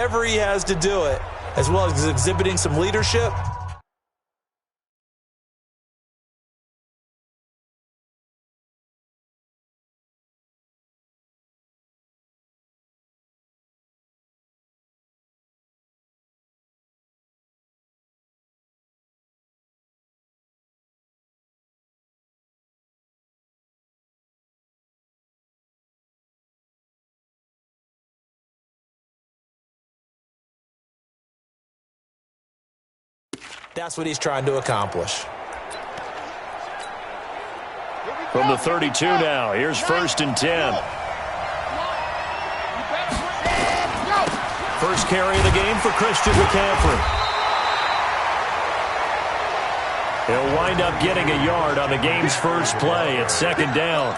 whatever he has to do it, as well as exhibiting some leadership. That's what he's trying to accomplish. From the 32 now, here's 1st and 10. First carry of the game for Christian McCaffrey. He'll wind up getting a yard on the game's first play at 2nd down.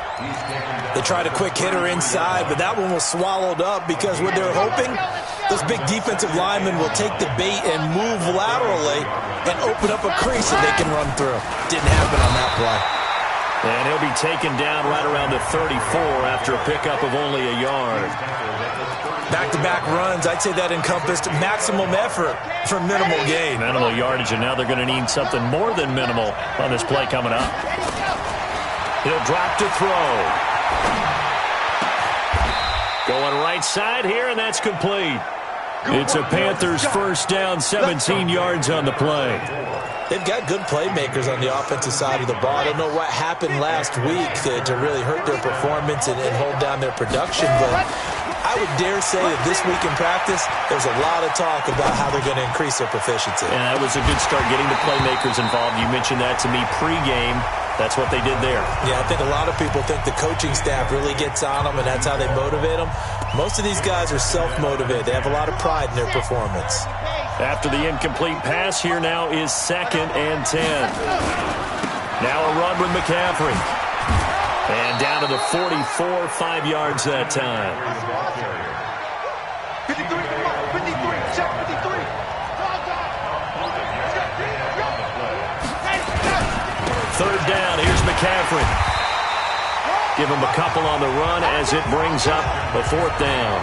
They tried a quick hitter inside, but that one was swallowed up because what they're hoping, those big defensive linemen will take the bait and move laterally and open up a crease that they can run through. Didn't happen on that play. And he'll be taken down right around the 34 after a pickup of only a yard. Back-to-back runs, I'd say that encompassed maximum effort for minimal gain. Minimal yardage, and now they're going to need something more than minimal on this play coming up. He'll drop to throw. Going right side here, and that's complete. It's a Panthers first down, 17 yards on the play. They've got good playmakers on the offensive side of the ball. I don't know what happened last week to really hurt their performance and hold down their production, but I would dare say that this week in practice, there's a lot of talk about how they're going to increase their proficiency. And that was a good start getting the playmakers involved. You mentioned that to me pregame. That's what they did there. Yeah, I think a lot of people think the coaching staff really gets on them, and that's how they motivate them. Most of these guys are self-motivated. They have a lot of pride in their performance. After the incomplete pass, here now is 2nd and 10. Now a run with McCaffrey. And down to the 44, 5 yards that time. 53, 53, check 53. Third down, here's McCaffrey. Give him a couple on the run as it brings up the 4th down.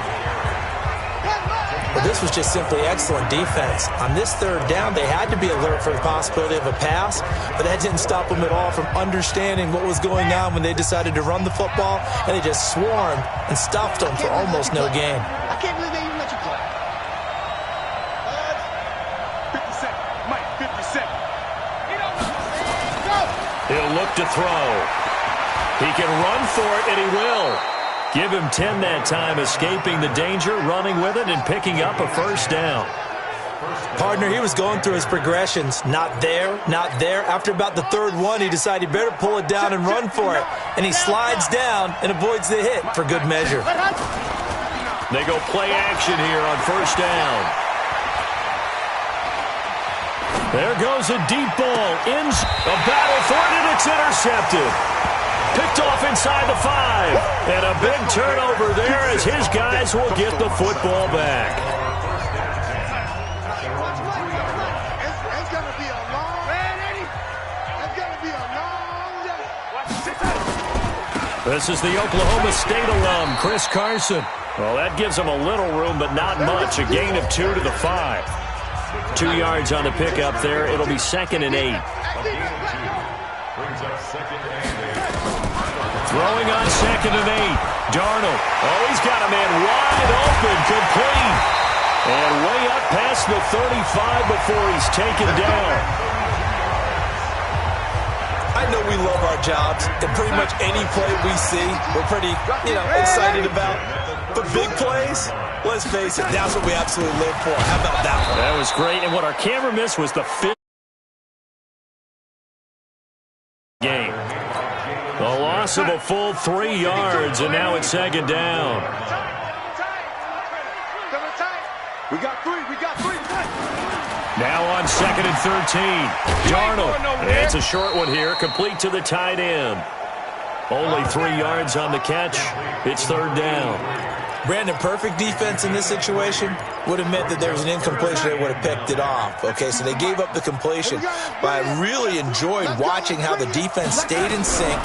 But this was just simply excellent defense. On this 3rd down, they had to be alert for the possibility of a pass, but that didn't stop them at all from understanding what was going on when they decided to run the football, and they just swarmed and stuffed them for almost no gain. I can't believe they even let you play. 50 seconds. Mike, 50 seconds. He'll look to throw. He can run for it, and he will. Give him 10 that time, escaping the danger, running with it, and picking up a first down. Partner, he was going through his progressions. Not there, not there. After about the 3rd one, he decided he better pull it down and run for it. And he slides down and avoids the hit for good measure. They go play action here on first down. There goes a deep ball. A battle for it, and it's intercepted. Picked off inside the 5. And a big turnover there as his guys will get the football back. It's going to be a long day. It's going to be a long day. This is the Oklahoma State alum, Chris Carson. Well, that gives him a little room, but not much. A gain of 2 to the 5. 2 yards on the pickup there. It'll be 2nd and 8. Throwing on 2nd and 8. Darnold. Oh, he's got a man wide open. Complete. And way up past the 35 before he's taken down. I know we love our jobs, and pretty much any play we see, we're pretty, excited about. But big plays, let's face it, that's what we absolutely live for. How about that one? That was great, and what our camera missed was the 5th game. The loss of a full 3 yards, and now it's 2nd down. We got 3. Now on 2nd and 13. Darnold. It's a short one here, complete to the tight end. Only 3 yards on the catch. It's 3rd down. Brandon, perfect defense in this situation would have meant that there was an incompletion. They would have picked it off. Okay, so they gave up the completion. But I really enjoyed watching how the defense stayed in sync,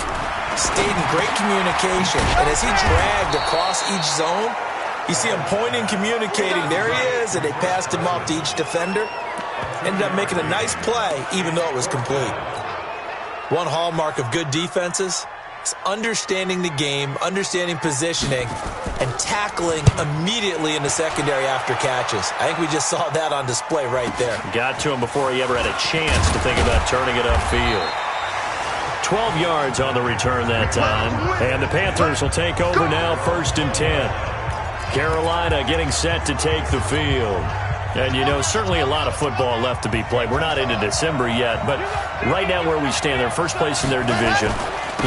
stayed in great communication. And as he dragged across each zone, You see him pointing, communicating. There he is, and they passed him off to each defender. Ended up making a nice play, even though it was complete. One hallmark of good defenses is understanding the game, understanding positioning, and tackling immediately in the secondary after catches. I think we just saw that on display right there. Got to him before he ever had a chance to think about turning it upfield. 12 yards on the return that time. And the Panthers will take over now, 1st and 10. Carolina getting set to take the field. And, you know, certainly a lot of football left to be played. We're not into December yet, but right now where we stand, they're first place in their division.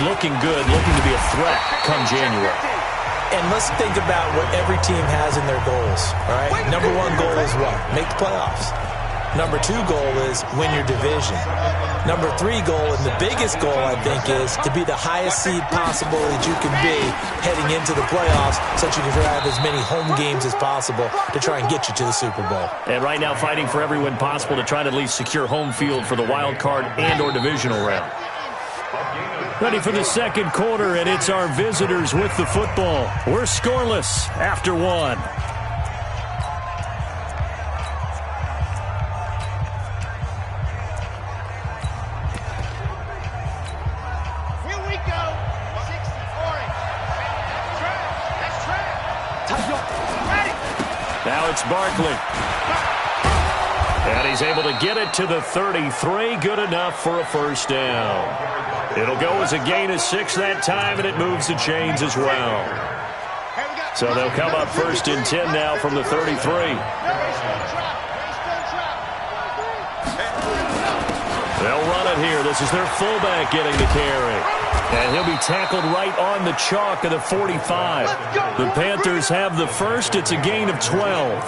Looking good, looking to be a threat come January. And let's think about what every team has in their goals, all right? Number one goal is what? Make the playoffs. Number two goal is win your division. Number three goal, and the biggest goal, I think, is to be the highest seed possible that you can be heading into the playoffs so that you can have as many home games as possible to try and get you to the Super Bowl. And right now fighting for every win possible to try to at least secure home field for the wild card and or divisional round. Ready for the second quarter, and it's our visitors with the football. We're scoreless after one. Now it's Barkley. And he's able to get it to the 33. Good enough for a first down. It'll go as a gain of 6 that time, and it moves the chains as well. So they'll come up 1st and 10 now from the 33. They'll run it here. This is their fullback getting the carry. And he'll be tackled right on the chalk of the 45. The Panthers have the first. It's a gain of 12.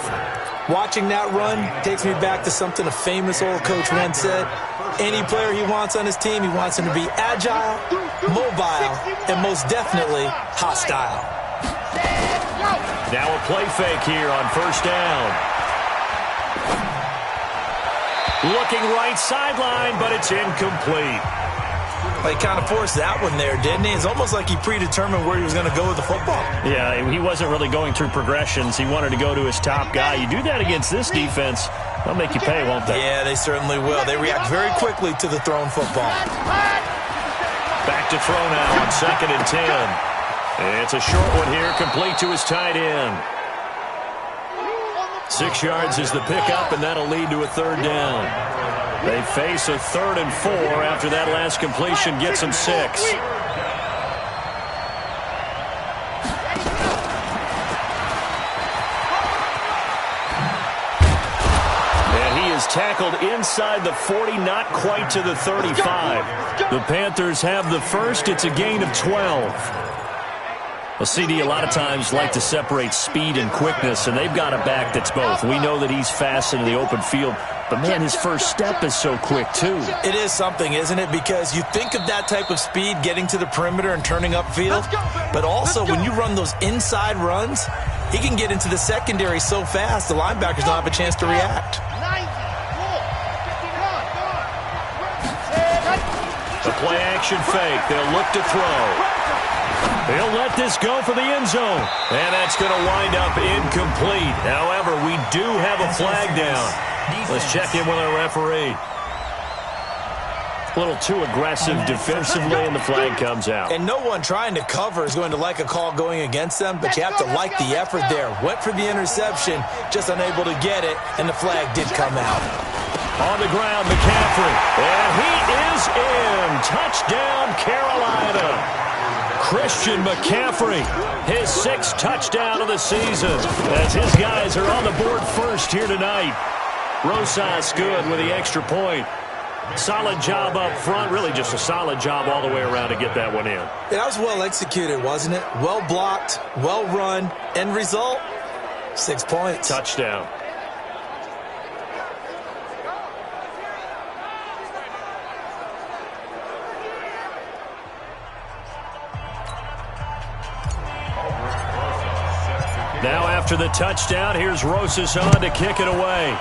Watching that run takes me back to something a famous old coach once said. Any player he wants on his team, he wants him to be agile, mobile, and most definitely hostile. Now a play fake here on first down. Looking right sideline, but it's incomplete. Well, he kind of forced that one there, didn't he? It's almost like he predetermined where he was going to go with the football. Yeah, he wasn't really going through progressions. He wanted to go to his top guy. You do that against this defense, they'll make you pay, won't they? Yeah, they certainly will. They react very quickly to the thrown football. Back to throw now on 2nd and 10. It's a short one here, complete to his tight end. 6 yards is the pickup, and that'll lead to a 3rd down. They face a 3rd and 4 after that last completion gets them 6. And he is tackled inside the 40, not quite to the 35. The Panthers have the first. It's a gain of 12. Well, CD, a lot of times like to separate speed and quickness, and they've got a back that's both. We know that he's fast into the open field, but, man, his first step is so quick, too. It is something, isn't it? Because you think of that type of speed getting to the perimeter and turning upfield, but also when you run those inside runs, he can get into the secondary so fast the linebackers don't have a chance to react. The play-action fake. They'll look to throw. He'll let this go for the end zone. And that's going to wind up incomplete. However, we do have a flag down. Let's check in with our referee. A little too aggressive defensively, and the flag comes out. And no one trying to cover is going to like a call going against them, but you have to like the effort there. Went for the interception, just unable to get it, and the flag did come out. On the ground, McCaffrey. And he is in. Touchdown, Carolina. Christian McCaffrey, his 6th touchdown of the season, as his guys are on the board first here tonight. Rosas good with the extra point. Solid job up front, really just a solid job all the way around to get that one in. Yeah, that was well executed, wasn't it? Well blocked, well run. End result, 6 points. Touchdown. Now after the touchdown, here's Rosas on to kick it away.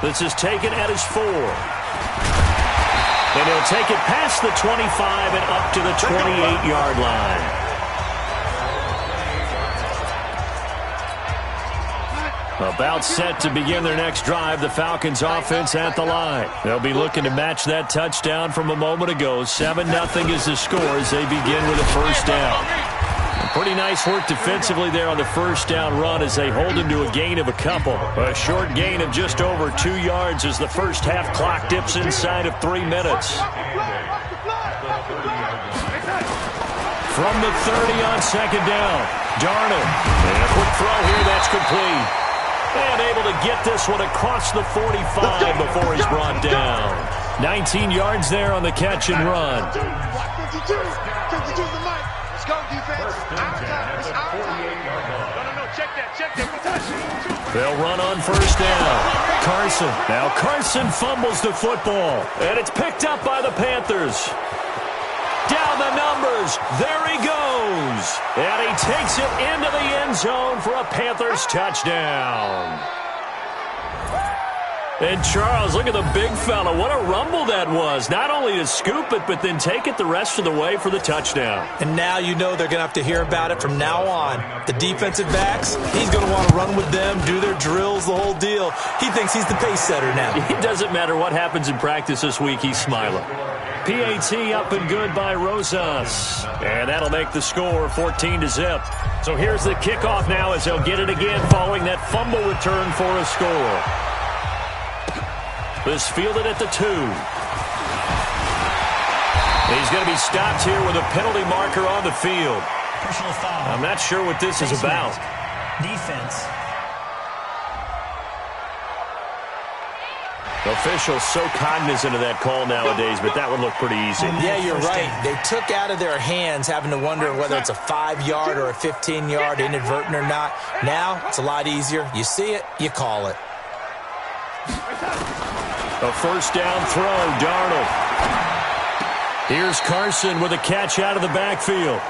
This is taken at his 4. And he'll take it past the 25 and up to the 28-yard line. About set to begin their next drive, the Falcons offense at the line. They'll be looking to match that touchdown from a moment ago. 7-0 is the score as they begin with a first down. Pretty nice work defensively there on the first down run as they hold him to a gain of a couple. A short gain of just over 2 yards as the first half clock dips inside of 3 minutes. From the 30 on second down, Darnold. And a quick throw here, that's complete. And able to get this one across the 45 before he's brought down. 19 yards there on the catch and run. 52 the mic. Let's go, defense. It's our time. No, check that. They'll run on first down. Carson. Now Carson fumbles the football. And it's picked up by the Panthers. Down the numbers. There he goes. And he takes it into the end zone for a Panthers touchdown. And Charles, look at the big fella. What a rumble that was. Not only to scoop it, but then take it the rest of the way for the touchdown. And now you know they're going to have to hear about it from now on. The defensive backs, he's going to want to run with them, do their drills, the whole deal. He thinks he's the pace setter now. It doesn't matter what happens in practice this week. He's smiling. PAT up and good by Rosas. And that'll make the score 14-0. So here's the kickoff now as they'll get it again following that fumble return for a score. This fielded at the 2. He's going to be stopped here with a penalty marker on the field. Personal foul. I'm not sure what this is about. Defense. Officials so cognizant of that call nowadays, but that would look pretty easy. Yeah, you're right. They took out of their hands having to wonder whether it's a 5-yard or a 15-yard inadvertent or not. Now, it's a lot easier. You see it, you call it. A first down throw, Darnold. Here's Carson with a catch out of the backfield.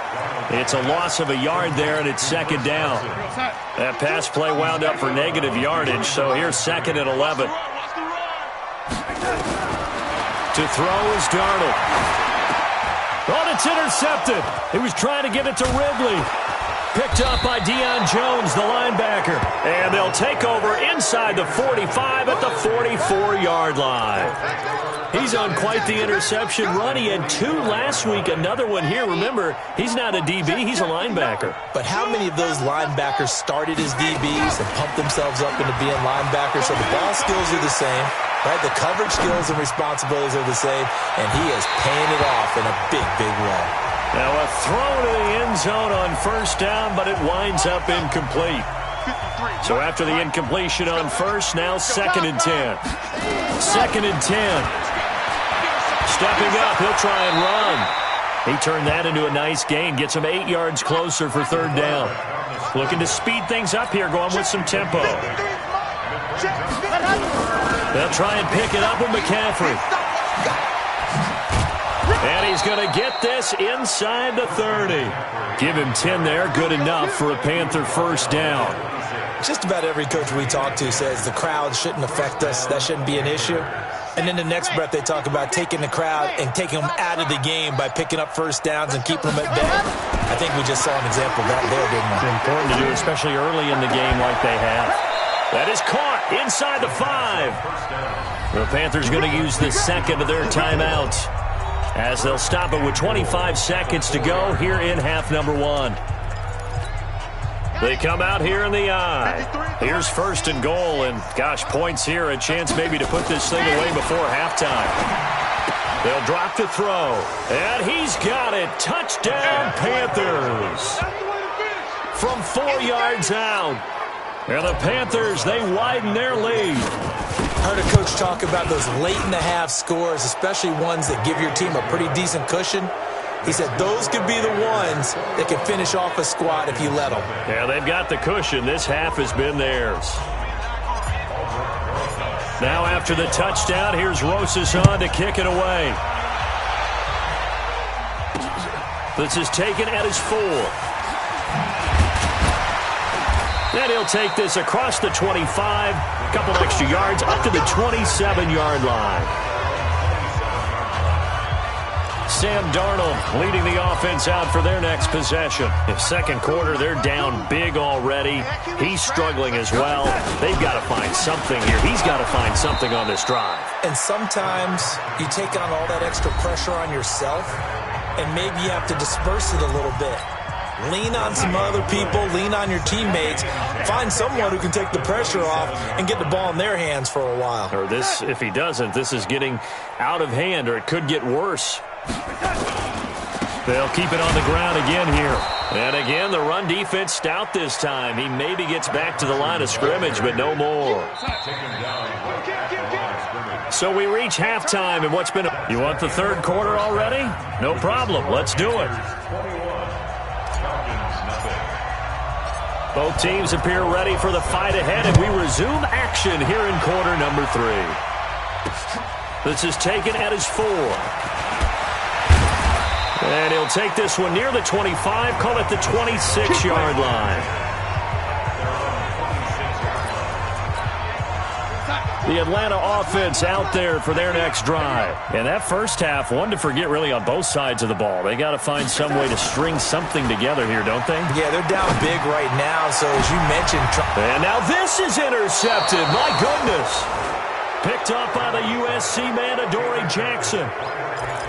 It's a loss of a yard there, and it's second down. That pass play wound up for negative yardage, so here's second and 11. To throw is Darnold. Oh, it's intercepted. He was trying to get it to Ridley. Picked up by Deion Jones, the linebacker. And they'll take over inside the 45 at the 44-yard line. He's on quite the interception run. He had 2 last week, another one here. Remember, he's not a DB, he's a linebacker. But how many of those linebackers started as DBs and pumped themselves up into being linebackers? So the ball skills are the same, right? The coverage skills and responsibilities are the same, and he is paying it off in a big, big way. Now a throw to the end zone on first down, but it winds up incomplete. So after the incompletion on first, now second and 10. Second and 10. Stepping up, he'll try and run. He turned that into a nice gain, gets him 8 yards closer for third down. Looking to speed things up here, going with some tempo. They'll try and pick it up with McCaffrey. And he's going to get this inside the 30. Give him 10 there, good enough for a Panther first down. Just about every coach we talk to says the crowd shouldn't affect us. That shouldn't be an issue. And in the next breath, they talk about taking the crowd and taking them out of the game by picking up first downs and keeping them at bay. I think we just saw an example of that there, didn't we? It's important to do, especially early in the game like they have. That is caught inside the 5. The Panthers going to use the second of their timeouts as they'll stop it with 25 seconds to go here in half number 1. They come out here in the eye. Here's first and goal, and gosh, points here, a chance maybe to put this thing away before halftime. They'll drop the throw, and he's got it. Touchdown, Panthers. From 4 yards out. And the Panthers, they widen their lead. Heard a coach talk about those late-in-the-half scores, especially ones that give your team a pretty decent cushion. He said those could be the ones that can finish off a squad if you let them. Yeah, they've got the cushion. This half has been theirs. Now after the touchdown, here's Rosas on to kick it away. This is taken at his 4. And he'll take this across the 25, a couple extra yards, up to the 27-yard line. Sam Darnold leading the offense out for their next possession. In second quarter, they're down big already. He's struggling as well. They've got to find something here. He's got to find something on this drive. And sometimes you take on all that extra pressure on yourself, and maybe you have to disperse it a little bit. Lean on some other people, lean on your teammates, find someone who can take the pressure off and get the ball in their hands for a while. Or this, if he doesn't, this is getting out of hand, or it could get worse. They'll keep it on the ground again here. And again, the run defense stout this time. He maybe gets back to the line of scrimmage, but no more. So we reach halftime, and what's been... You want the third quarter already? No problem. Let's do it. Both teams appear ready for the fight ahead, and we resume action here in quarter number 3. This is taken at his 4. And he'll take this one near the 25, call it the 26-yard line. The Atlanta offense out there for their next drive. And that first half, one to forget really on both sides of the ball. They got to find some way to string something together here, don't they? Yeah, they're down big right now, so as you mentioned... And now this is intercepted. My goodness. Picked up by the USC man, Adoree Jackson.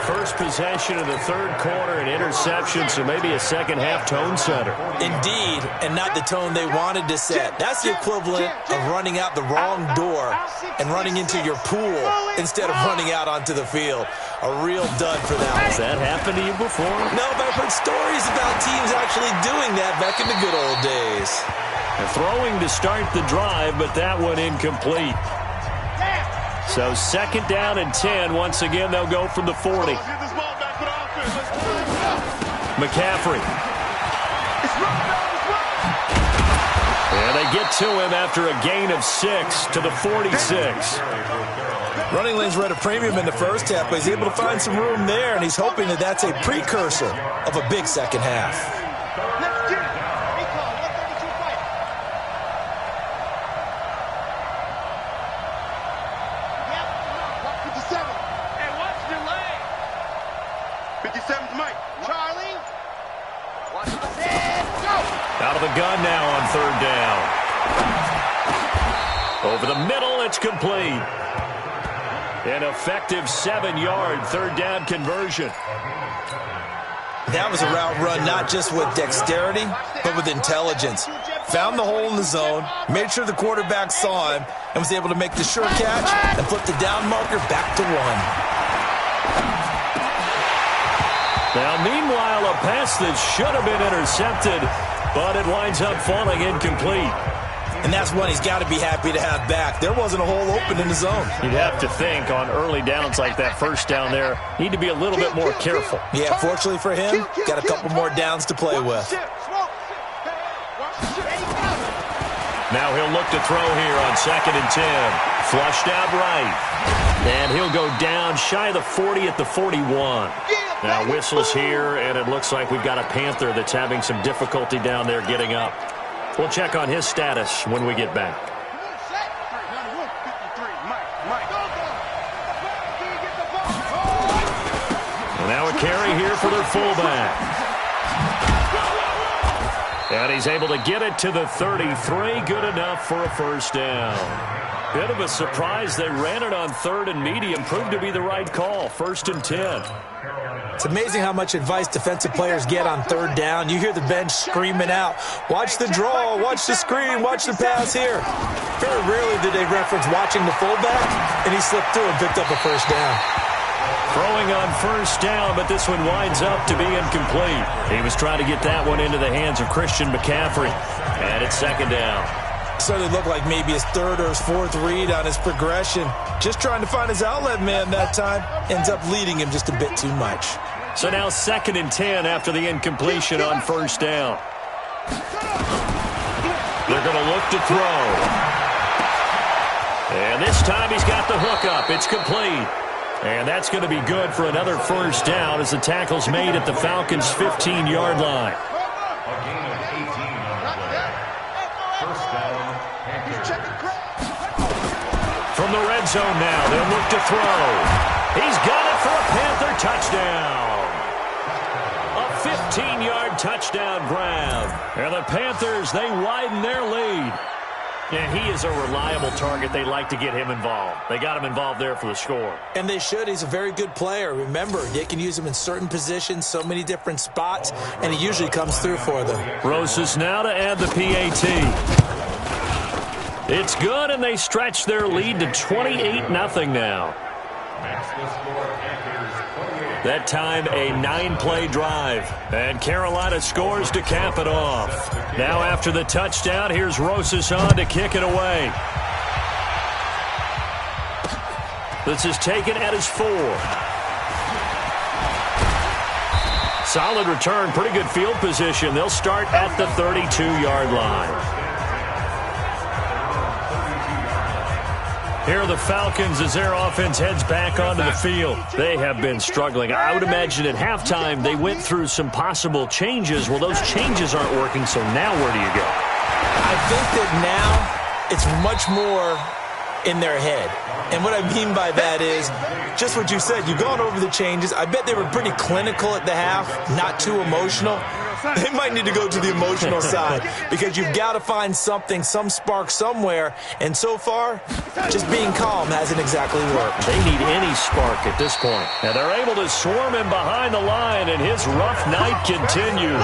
First possession of the third quarter, an interception, so maybe a second-half tone setter. Indeed, and not the tone they wanted to set. That's the equivalent of running out the wrong door and running into your pool instead of running out onto the field. A real dud for that one. Has that happened to you before? No, but I've heard stories about teams actually doing that back in the good old days. Throwing to start the drive, but that one incomplete. So second down and 10. Once again, they'll go from the 40. McCaffrey. And they get to him after a gain of 6 to the 46. Running lanes were at a premium in the first half, but he's able to find some room there, and he's hoping that that's a precursor of a big second half. Out of the gun now on third down. Over the middle, it's complete. An effective 7-yard third down conversion. That was a route run not just with dexterity, but with intelligence. Found the hole in the zone, made sure the quarterback saw him, and was able to make the sure catch and flip the down marker back to 1. Now, meanwhile, a pass that should have been intercepted, but it winds up falling incomplete. And that's one he's got to be happy to have back. There wasn't a hole open in the zone. You'd have to think on early downs like that first down there, need to be a little bit more careful. Yeah, fortunately for him, got a couple more downs to play with. Now he'll look to throw here on second and 10. Flushed out right. And he'll go down shy of the 40 at the 41. Now whistles here, and it looks like we've got a Panther that's having some difficulty down there getting up. We'll check on his status when we get back. And now a carry here for their fullback. And he's able to get it to the 33. Good enough for a first down. Bit of a surprise. They ran it on third and medium. Proved to be the right call. First and 10. It's amazing how much advice defensive players get on third down. You hear the bench screaming out, watch the draw, watch the screen, watch the pass here. Very rarely did they reference watching the fullback, and he slipped through and picked up a first down. Throwing on first down, but this one winds up to be incomplete. He was trying to get that one into the hands of Christian McCaffrey. And it's second down. Certainly looked like maybe his third or his fourth read on his progression. Just trying to find his outlet man that time. Ends up leading him just a bit too much. So now second and 10 after the incompletion on first down. They're going to look to throw. And this time he's got the hook up. It's complete. And that's going to be good for another first down as the tackle's made at the Falcons' 15-yard line. From the red zone now, they'll look to throw. He's got it for a Panther touchdown. A 15-yard touchdown grab. And the Panthers, they widen their lead. And he is a reliable target. They like to get him involved. They got him involved there for the score. And they should. He's a very good player. Remember, they can use him in certain positions, so many different spots, and he usually comes through for them. Rosas now to add the PAT. It's good, and they stretch their lead to 28-0 now. That time, a 9-play drive. And Carolina scores to cap it off. Now after the touchdown, here's Rosas on to kick it away. This is taken at his 4. Solid return, pretty good field position. They'll start at the 32-yard line. Here are the Falcons as their offense heads back onto the field. They have been struggling. I would imagine at halftime they went through some possible changes. Well, those changes aren't working, so now where do you go? I think that now it's much more in their head. And what I mean by that is just what you said. You've gone over the changes. I bet they were pretty clinical at the half, not too emotional. They might need to go to the emotional side because you've got to find something, some spark somewhere. And so far, just being calm hasn't exactly worked. They need any spark at this point. And they're able to swarm him behind the line, and his rough night continues.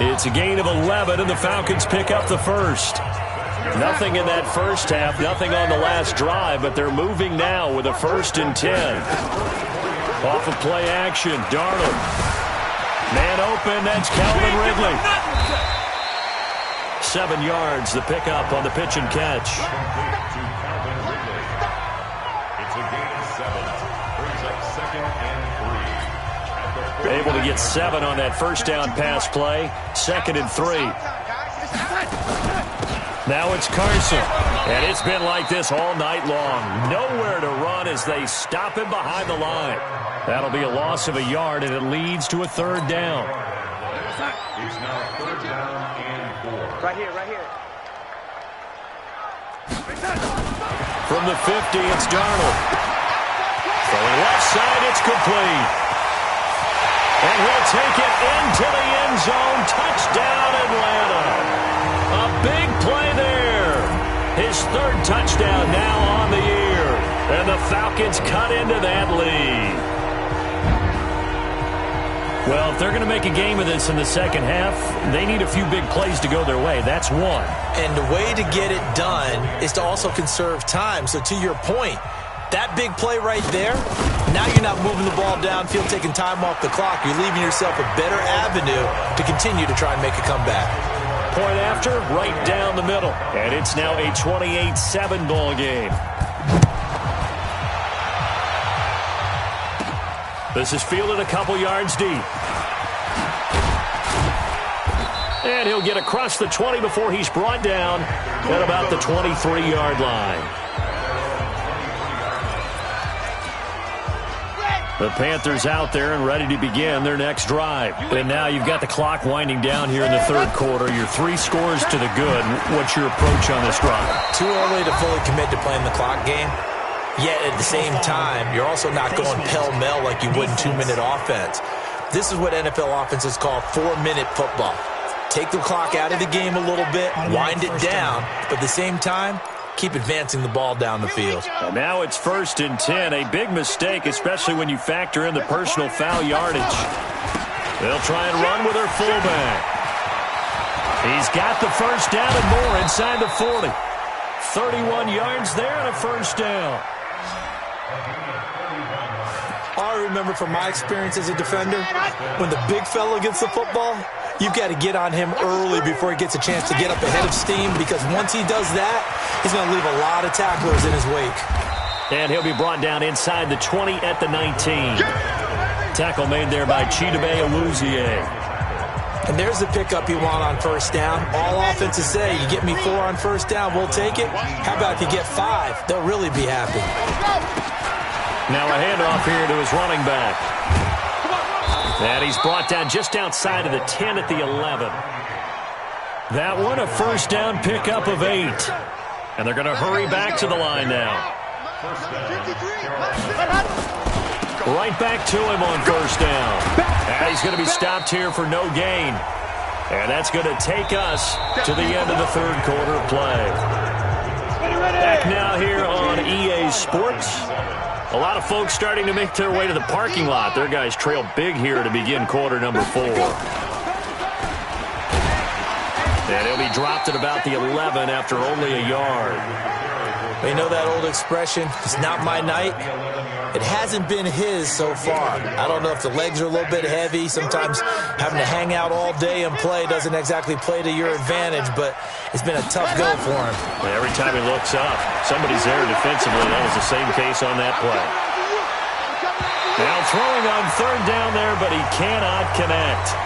It's a gain of 11, and the Falcons pick up the first. Nothing in that first half, nothing on the last drive, but they're moving now with a 1st and 10. Off of play action, Darnold. Man open, that's Calvin Ridley. 7 yards, the pickup on the pitch and catch. It's a gain of 7. Brings up 2nd and 3. Able to get 7 on that first down pass play. 2nd and 3. Now it's Carson. And it's been like this all night long. Nowhere to run as they stop him behind the line. That'll be a loss of a yard, and it leads to a 3rd down. It's now 3rd down and 4. Right here, right here. From the 50, it's Darnold. From the left side, it's complete. And he'll take it into the end zone. Touchdown, Atlanta. A big play there. His 3rd touchdown now on the year. And the Falcons cut into that lead. Well, if they're going to make a game of this in the second half, they need a few big plays to go their way. That's one. And the way to get it done is to also conserve time. So to your point, that big play right there, now you're not moving the ball downfield, taking time off the clock. You're leaving yourself a better avenue to continue to try and make a comeback. Point after, right down the middle. And it's now a 28-7 ball game. This is fielded a couple yards deep. And he'll get across the 20 before he's brought down at about the 23-yard line. The Panthers out there and ready to begin their next drive. And now you've got the clock winding down here in the 3rd quarter. You're 3 scores to the good. What's your approach on this drive? Too early to fully commit to playing the clock game. Yet at the same time, you're also not going pell-mell like you would in 2-minute offense. This is what NFL offenses call 4-minute football. Take the clock out of the game a little bit, wind it down, but at the same time, keep advancing the ball down the field. And now it's 1st and 10. A big mistake, especially when you factor in the personal foul yardage. They'll try and run with their fullback. He's got the 1st down and more inside the 40. 31 yards there and a 1st down. I remember from my experience as a defender, when the big fella gets the football, you've got to get on him early before he gets a chance to get up ahead of steam, because once he does that, he's going to leave a lot of tacklers in his wake. And he'll be brought down inside the 20 at the 19. Tackle made there by Chidobe Awuzie. And there's the pickup you want on 1st down. All offenses say, you get me 4 on 1st down, we'll take it. How about if you get 5? They'll really be happy. Now a handoff here to his running back. And he's brought down just outside of the 10 at the 11. That one, a 1st down pickup of 8. And they're going to hurry back to the line now. Right back to him on first down. And he's going to be stopped here for no gain. And that's going to take us to the end of the third quarter of play. Back now here on EA Sports. A lot of folks starting to make their way to the parking lot. Their guys trail big here to begin quarter number 4. And he'll be dropped at about the 11 after only a yard. You know that old expression, it's not my night? It hasn't been his so far. I don't know if the legs are a little bit heavy. Sometimes having to hang out all day and play doesn't exactly play to your advantage, but it's been a tough go for him. Every time he looks up, somebody's there defensively. That was the same case on that play. Now throwing on third down there, but he cannot connect.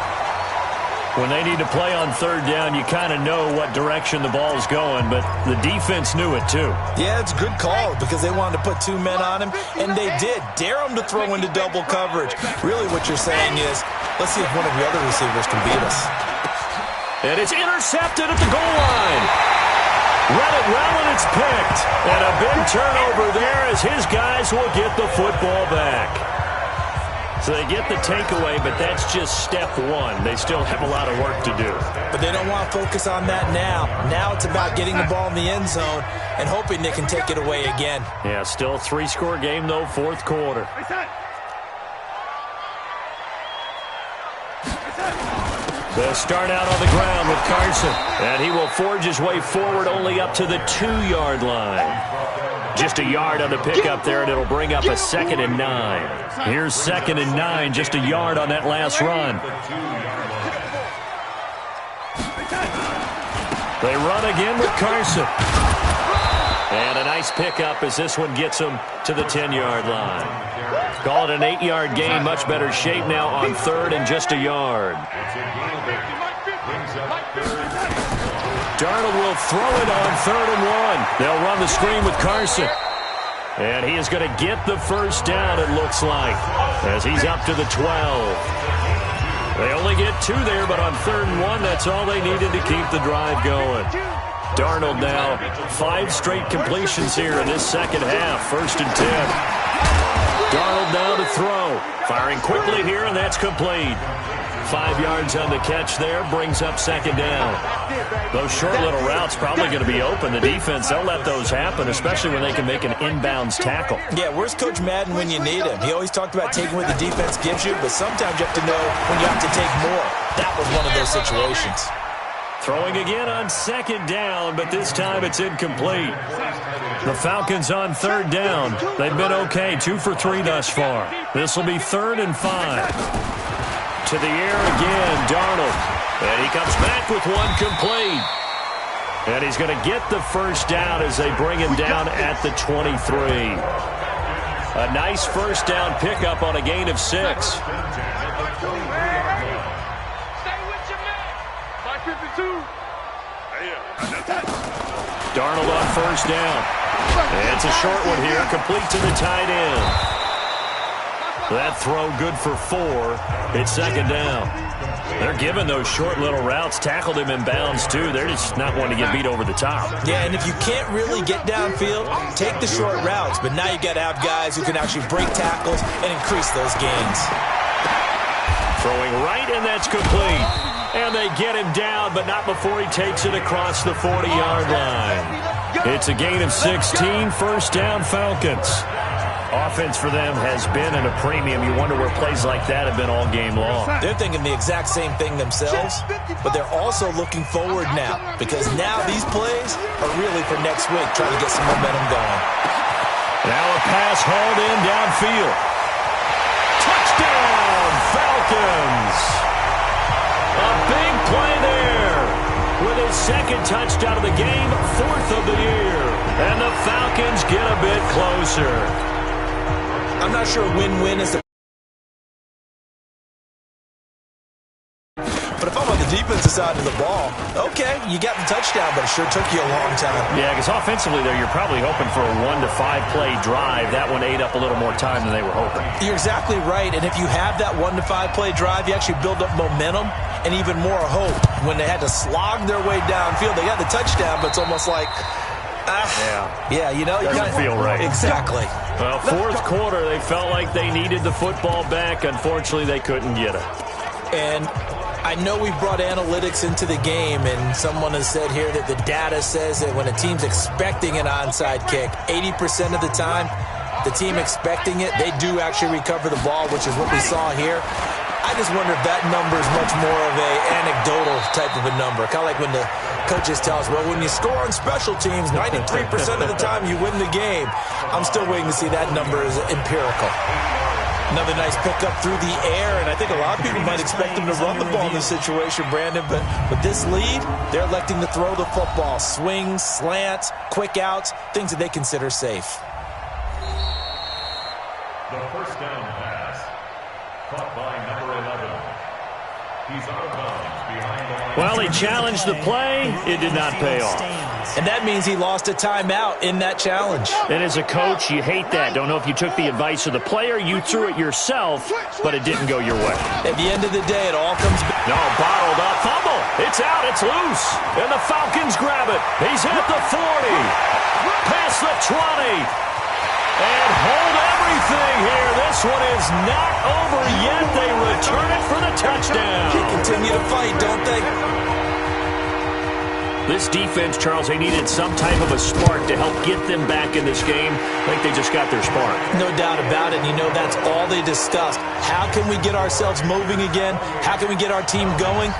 When they need to play on third down, you kind of know what direction the ball's going, but the defense knew it too. Yeah, it's a good call because they wanted to put 2 men on him, and they did. Dare him to throw into double coverage. Really what you're saying is, let's see if one of the other receivers can beat us. And it's intercepted at the goal line. Read it well, and it's picked. And a big turnover there as his guys will get the football back. So they get the takeaway, but that's just step 1. They still have a lot of work to do. But they don't want to focus on that now. Now it's about getting the ball in the end zone and hoping they can take it away again. Yeah, still a 3-score game, though, fourth quarter. They'll start out on the ground with Carson. And he will forge his way forward only up to the 2-yard line. Just a yard on the pickup there, and it'll bring up a 2nd and 9. Here's 2nd and 9, just a yard on that last run. They run again with Carson. And a nice pickup as this one gets him to the 10-yard line. Call it an 8-yard gain, much better shape now on third and just a yard. Darnold will throw it on 3rd and 1. They'll run the screen with Carson. And he is going to get the first down, it looks like, as he's up to the 12. They only get 2 there, but on 3rd and 1, that's all they needed to keep the drive going. Darnold now 5 straight completions here in this second half. 1st and 10. Darnold now to throw. Firing quickly here, and that's complete. 5 yards on the catch there, brings up 2nd down. Those short little routes probably going to be open. The defense, they'll let those happen, especially when they can make an inbounds tackle. Yeah, where's Coach Madden when you need him? He always talked about taking what the defense gives you, but sometimes you have to know when you have to take more. That was one of those situations. Throwing again on 2nd down, but this time it's incomplete. The Falcons on 3rd down. They've been okay, 2 for 3 thus far. This will be 3rd and 5. To the air again, Darnold. And he comes back with one complete. And he's going to get the first down as they bring him down at the 23. A nice first down pickup on a gain of 6. Darnold on first down. And it's a short one here, complete to the tight end. That throw good for 4. It's 2nd down. They're giving those short little routes. Tackled him in bounds, too. They're just not wanting to get beat over the top. Yeah, and if you can't really get downfield, take the short routes. But now you got to have guys who can actually break tackles and increase those gains. Throwing right, and that's complete. And they get him down, but not before he takes it across the 40-yard line. It's a gain of 16. First down, Falcons. Offense for them has been at a premium. You wonder where plays like that have been all game long. They're thinking the exact same thing themselves, but they're also looking forward now because now these plays are really for next week, trying to get some momentum going. Now a pass hauled in downfield. Touchdown, Falcons! A big play there with his 2nd touchdown of the game, 4th of the year. And the Falcons get a bit closer. I'm not sure win-win is the... But if I'm on the defensive side of the ball, okay, you got the touchdown, but it sure took you a long time. Yeah, because offensively there, you're probably hoping for a 1 to 5 play drive. That one ate up a little more time than they were hoping. You're exactly right, and if you have that 1 to 5 play drive, you actually build up momentum and even more hope. When they had to slog their way downfield, they got the touchdown, but it's almost like Yeah, you know. Doesn't feel right. Exactly. Well, fourth quarter, they felt like they needed the football back. Unfortunately, they couldn't get it. And I know we brought analytics into the game, and someone has said here that the data says that when a team's expecting an onside kick, 80% of the time, the team expecting it, they do actually recover the ball, which is what we saw here. I just wonder if that number is much more of a anecdotal type of a number. Kind of like when the coaches tell us, well, when you score on special teams, 93% of the time you win the game. I'm still waiting to see that number as empirical. Another nice pickup through the air, and I think a lot of people might expect them to run the ball in this situation, Brandon, but with this lead, they're electing to throw the football. Swings, slants, quick outs, things that they consider safe. The first down pass, caught by number 11. He's out of bounds behind the line. Well, he challenged the play. It did not pay off. And that means he lost a timeout in that challenge. And as a coach, you hate that. Don't know if you took the advice of the player, you threw it yourself, but it didn't go your way. At the end of the day, it all comes back. No, bottled up. Fumble. It's out. It's loose. And the Falcons grab it. He's hit the 40. Past the 20. And hold everything here. This one is not over yet. They return it for the touchdown. They continue to fight, don't they? This defense, Charles, they needed some type of a spark to help get them back in this game. I think they just got their spark. No doubt about it. And you know, that's all they discussed. How can we get ourselves moving again? How can we get our team going?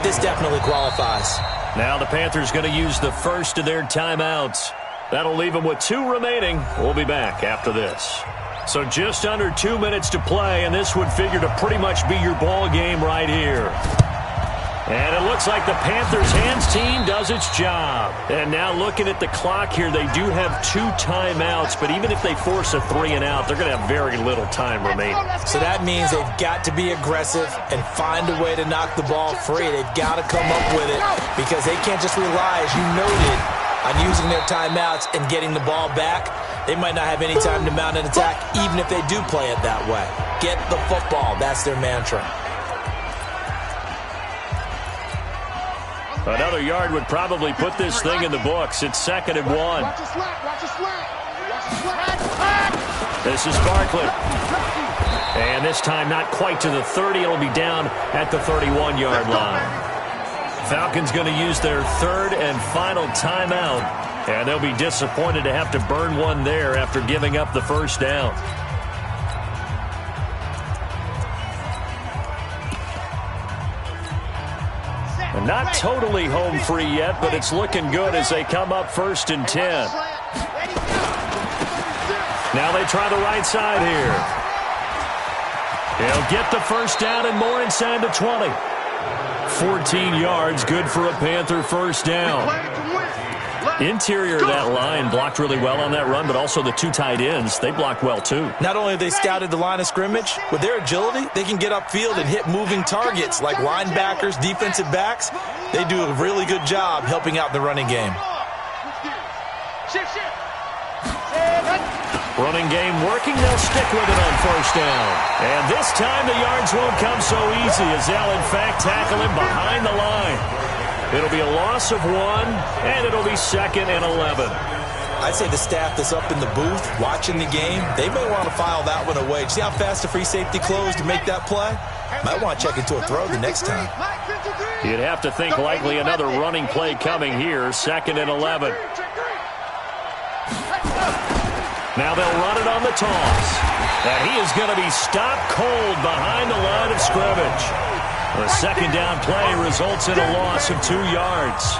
This definitely qualifies. Now the Panthers going to use the first of their timeouts. That'll leave them with 2 remaining. We'll be back after this. So just under 2 minutes to play, and this would figure to pretty much be your ball game right here. And it looks like the Panthers' hands team does its job. And now looking at the clock here, they do have 2 timeouts, but even if they force a 3 and out, they're going to have very little time remaining. So that means they've got to be aggressive and find a way to knock the ball free. They've got to come up with it because they can't just rely, as you noted, on using their timeouts and getting the ball back. They might not have any time to mount an attack, even if they do play it that way. Get the football. That's their mantra. Another yard would probably put this thing in the books. It's 2nd and 1. This is Barkley. And this time not quite to the 30. It'll be down at the 31-yard line. Falcons going to use their 3rd and final timeout. And they'll be disappointed to have to burn one there after giving up the first down. And not totally home free yet, but it's looking good as they come up 1st and 10. Now they try the right side here. He'll get the first down and more inside the 20. 14 yards, good for a Panther first down. Interior of that line blocked really well on that run, but also the 2 tight ends, they blocked well too. Not only have they scouted the line of scrimmage, with their agility, they can get upfield and hit moving targets like linebackers, defensive backs. They do a really good job helping out the running game. Running game working, they'll stick with it on first down. And this time the yards won't come so easy as they'll in fact tackle him behind the line. It'll be a loss of 1, and it'll be 2nd and 11. I'd say the staff that's up in the booth watching the game, they may want to file that one away. See how fast the free safety closed to make that play? Might want to check into a throw the next time. You'd have to think likely another running play coming here, 2nd and 11. Now they'll run it on the toss. And he is going to be stopped cold behind the line of scrimmage. The 2nd down play results in a loss of 2 yards.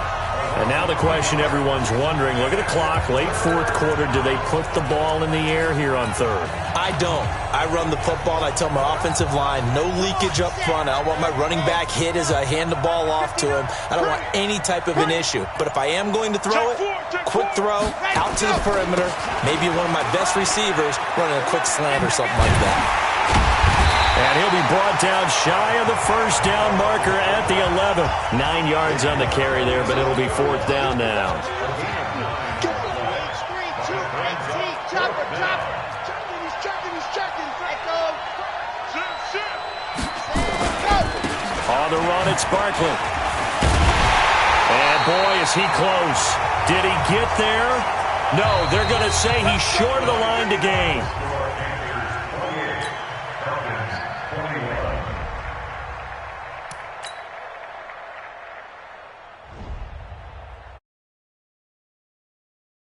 And now the question everyone's wondering, look at the clock, late 4th quarter, do they put the ball in the air here on 3rd? I don't. I run the football, and I tell my offensive line, no leakage up front. I don't want my running back hit as I hand the ball off to him. I don't want any type of an issue. But if I am going to throw it, quick throw, out to the perimeter, maybe one of my best receivers running a quick slant or something like that. And he'll be brought down shy of the first down marker at the 11. 9 yards on the carry there, but it'll be 4th down now. On the run, it's Barkley. And boy, is he close. Did he get there? No, they're going to say he's short of the line to gain.